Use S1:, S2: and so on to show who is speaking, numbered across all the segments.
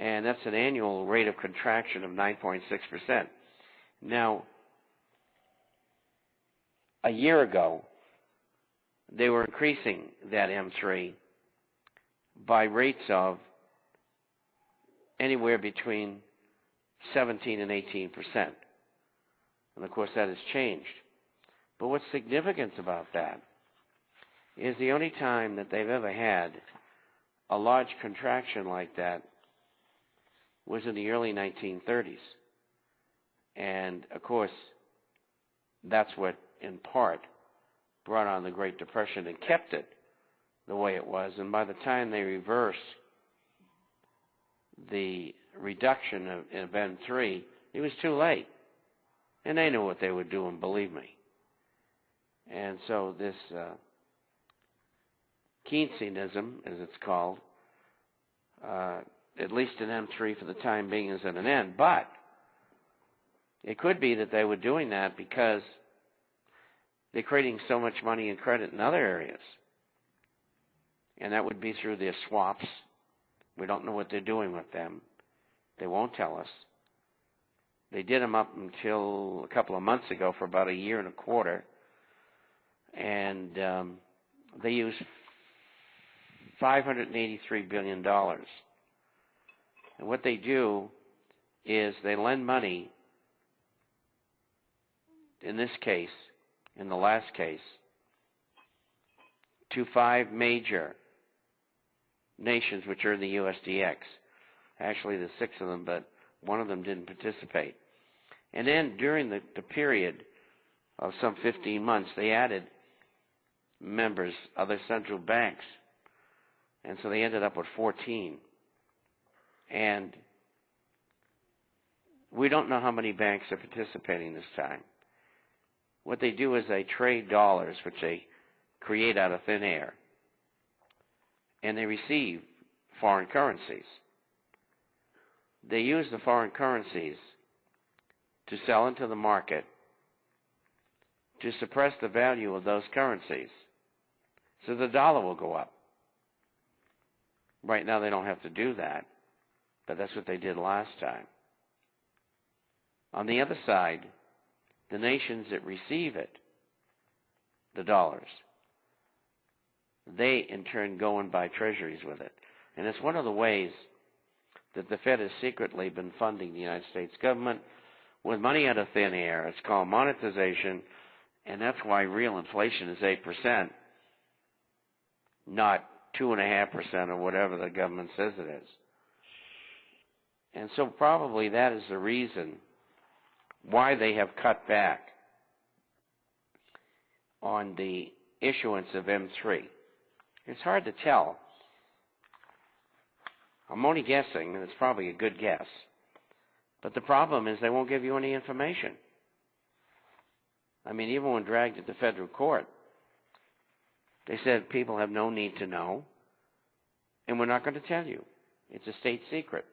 S1: and that's an annual rate of contraction of 9.6%. Now, a year ago, they were increasing that M3 by rates of anywhere between 17 and 18%. And of course, that has changed. But what's significant about that is the only time that they've ever had a large contraction like that was in the early 1930s. And of course, that's what, in part, brought on the Great Depression and kept it the way it was. And by the time they reversed the reduction of M3, it was too late. And they knew what they were doing, believe me. And so this Keynesianism, as it's called, at least in M3 for the time being, is at an end. But it could be that they were doing that because they're creating so much money and credit in other areas. And that would be through their swaps. We don't know what they're doing with them. They won't tell us. They did them up until a couple of months ago for about a year and a quarter. And they used $583 billion. And what they do is they lend money, in this case, in the last case, to 5 major nations which are in the USDX. Actually, there's 6 of them, but one of them didn't participate. And then during the period of some 15 months, they added members, other central banks. And so they ended up with 14. And we don't know how many banks are participating this time. What they do is they trade dollars, which they create out of thin air, and they receive foreign currencies. They use the foreign currencies to sell into the market to suppress the value of those currencies, so the dollar will go up. Right now they don't have to do that, but that's what they did last time. On the other side, the nations that receive it, the dollars, they in turn go and buy treasuries with it. And it's one of the ways that the Fed has secretly been funding the United States government with money out of thin air. It's called monetization, and that's why real inflation is 8%, not 2.5% or whatever the government says it is. And so probably that is the reason why they have cut back on the issuance of M3. It's hard to tell. I'm only guessing, and it's probably a good guess. But the problem is they won't give you any information. I mean, even when dragged to the federal court, they said people have no need to know, and we're not going to tell you. It's a state secret.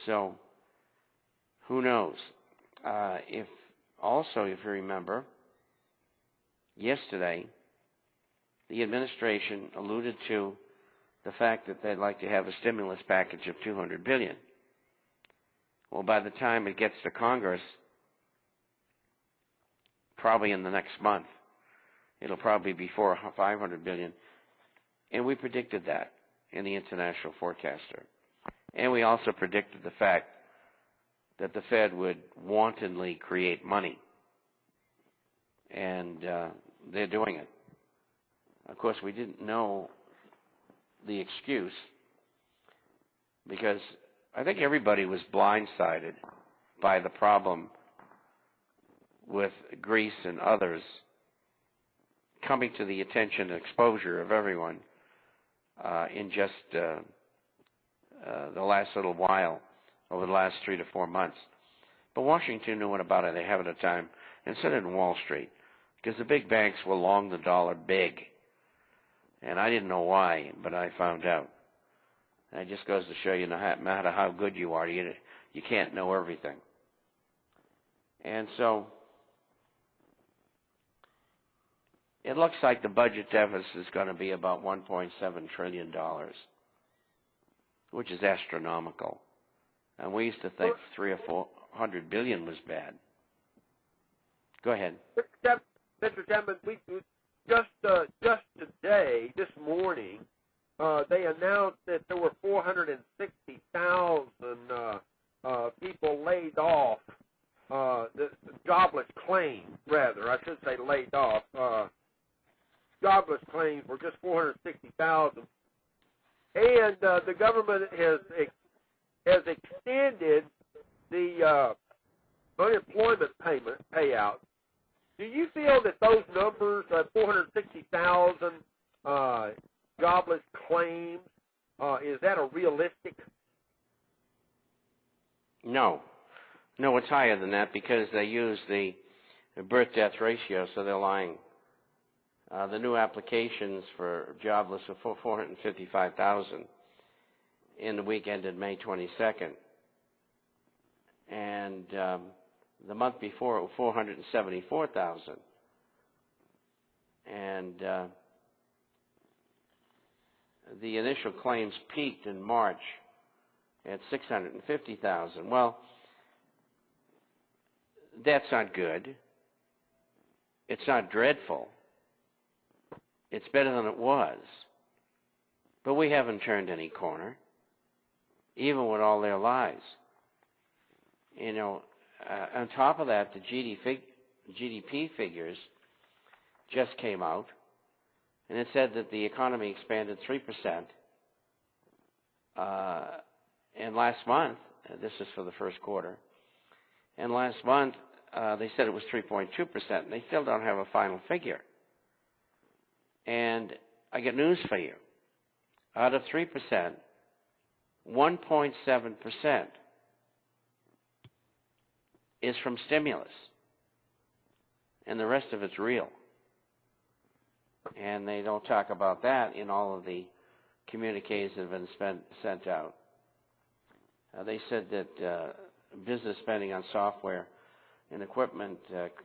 S1: So, who knows? If you remember, yesterday, the administration alluded to the fact that they'd like to have a stimulus package of $200 billion. Well, by the time it gets to Congress, probably in the next month, it'll probably be $500 billion. And we predicted that in the International Forecaster. And we also predicted the fact that the Fed would wantonly create money. And they're doing it. Of course, we didn't know the excuse because I think everybody was blindsided by the problem with Greece and others coming to the attention and exposure of everyone in just the last little while, over the last 3 to 4 months. But Washington knew about it ahead of time, and so did Wall Street, because the big banks were long the dollar big. And I didn't know why, but I found out. And it just goes to show you, no matter how good you are, you can't know everything. And so it looks like the budget deficit is going to be about $1.7 trillion. which is astronomical. And we used to think 300 or 400 billion was bad. Go ahead.
S2: Mr. Chapman, we just today, this morning, they announced that there were 460,000 people laid off, the jobless claims, rather. I should say laid off. Jobless claims were just 460,000. And the government has extended the unemployment payout. Do you feel that those numbers, 460,000 jobless claims, is that a realistic?
S1: No, it's higher than that because they use the birth-death ratio, so they're lying. The new applications for jobless are for 455,000 in the week ended May 22nd. And the month before, it was 474,000. And the initial claims peaked in March at 650,000. Well, that's not good. It's not dreadful. It's better than it was. But we haven't turned any corner, even with all their lies. You know, on top of that, the GDP figures just came out, and it said that the economy expanded 3%. And last month, this is for the first quarter, and last month they said it was 3.2%, and they still don't have a final figure. And I got news for you. Out of 3%, 1.7% is from stimulus, and the rest of it's real. And they don't talk about that in all of the communiques that have been sent out. They said that business spending on software and equipment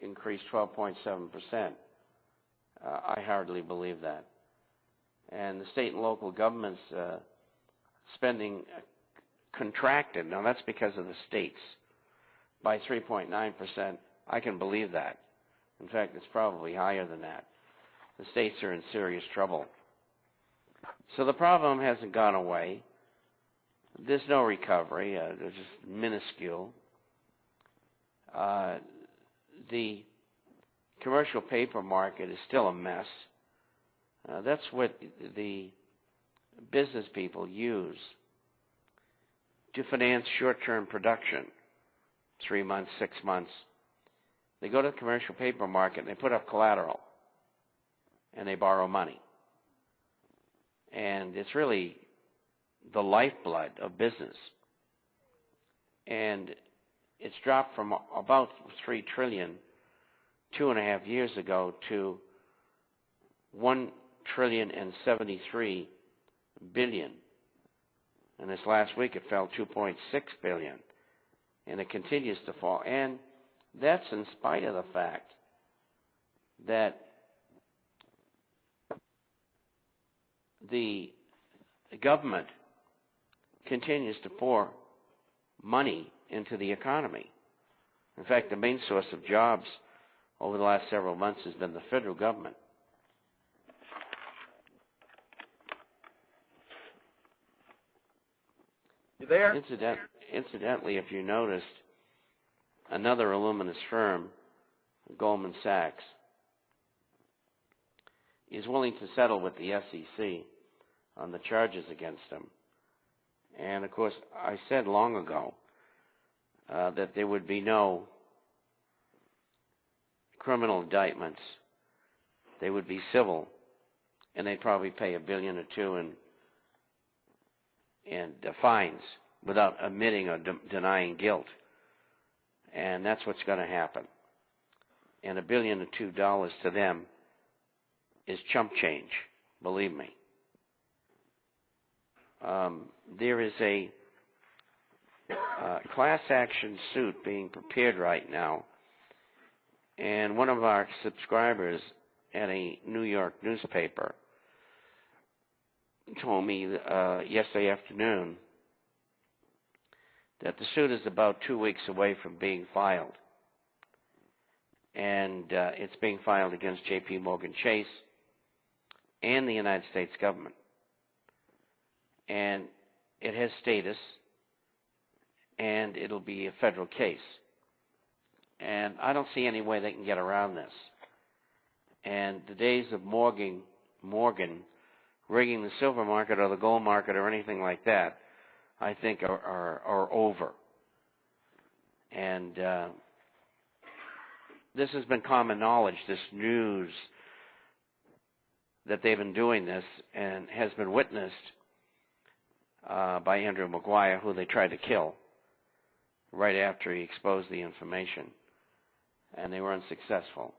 S1: increased 12.7%. I hardly believe that. And the state and local governments spending contracted. Now, that's because of the states by 3.9%. I can believe that. In fact, it's probably higher than that. The states are in serious trouble. So the problem hasn't gone away. There's no recovery. They're just minuscule. The commercial paper market is still a mess. That's what the business people use to finance short-term production, 3 months, 6 months. They go to the commercial paper market and they put up collateral and they borrow money. And it's really the lifeblood of business. And it's dropped from about $3 trillion 2.5 years ago to $1.073 trillion. And this last week it fell 2.6 billion. And it continues to fall. And that's in spite of the fact that the government continues to pour money into the economy. In fact, the main source of jobs over the last several months has been the federal government.
S2: You there?
S1: Incidentally, if you noticed, another aluminous firm, Goldman Sachs, is willing to settle with the SEC on the charges against them. And, of course, I said long ago that there would be no criminal indictments. They would be civil, and they'd probably pay $1 billion or $2 billion in fines without admitting or denying guilt. And that's what's going to happen. And $1 billion or $2 billion to them is chump change, believe me. There is a class action suit being prepared right now, and one of our subscribers at a New York newspaper told me yesterday afternoon that the suit is about 2 weeks away from being filed. And it's being filed against J.P. Morgan Chase and the United States government. And it has status, and it'll be a federal case. And I don't see any way they can get around this. And the days of Morgan rigging the silver market or the gold market or anything like that, I think are over. And this has been common knowledge, this news that they've been doing this, and has been witnessed by Andrew Maguire, who they tried to kill right after he exposed the information. And they were unsuccessful.